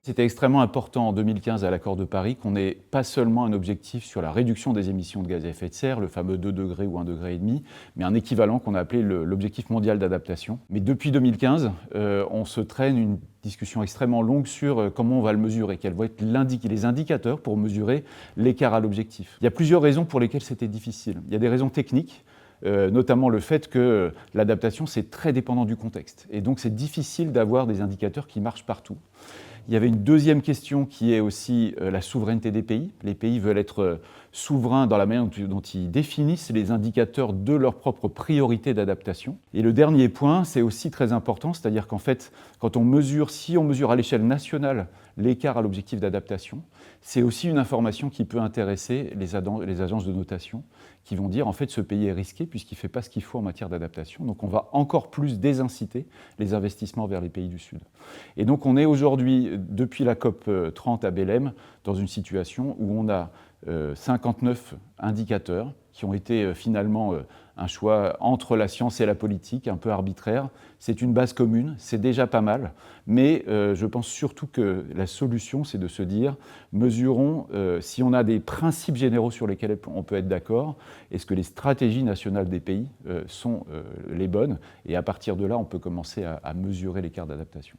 C'était extrêmement important en 2015 à l'accord de Paris qu'on n'ait pas seulement un objectif sur la réduction des émissions de gaz à effet de serre, le fameux 2 degrés ou 1,5 degré, mais un équivalent qu'on a appelé l'objectif mondial d'adaptation. Mais depuis 2015, on se traîne une discussion extrêmement longue sur comment on va le mesurer, quels vont être les indicateurs pour mesurer l'écart à l'objectif. Il y a plusieurs raisons pour lesquelles c'était difficile. Il y a des raisons techniques, notamment le fait que l'adaptation, c'est très dépendant du contexte. Et donc, c'est difficile d'avoir des indicateurs qui marchent partout. Il y avait une deuxième question qui est aussi la souveraineté des pays. Les pays veulent être souverains dans la manière dont ils définissent les indicateurs de leur propre priorité d'adaptation. Et le dernier point, c'est aussi très important, c'est-à-dire qu'en fait, si on mesure à l'échelle nationale l'écart à l'objectif d'adaptation, c'est aussi une information qui peut intéresser les agences de notation qui vont dire en fait ce pays est risqué puisqu'il ne fait pas ce qu'il faut en matière d'adaptation. Donc on va encore plus désinciter les investissements vers les pays du Sud. Et donc on est aujourd'hui, depuis la COP 30 à Belém, dans une situation où on a 59 indicateurs qui ont été finalement un choix entre la science et la politique, un peu arbitraire. C'est une base commune, c'est déjà pas mal, mais je pense surtout que la solution, c'est de se dire, mesurons si on a des principes généraux sur lesquels on peut être d'accord, est-ce que les stratégies nationales des pays sont les bonnes, et à partir de là, on peut commencer à mesurer l'écart d'adaptation.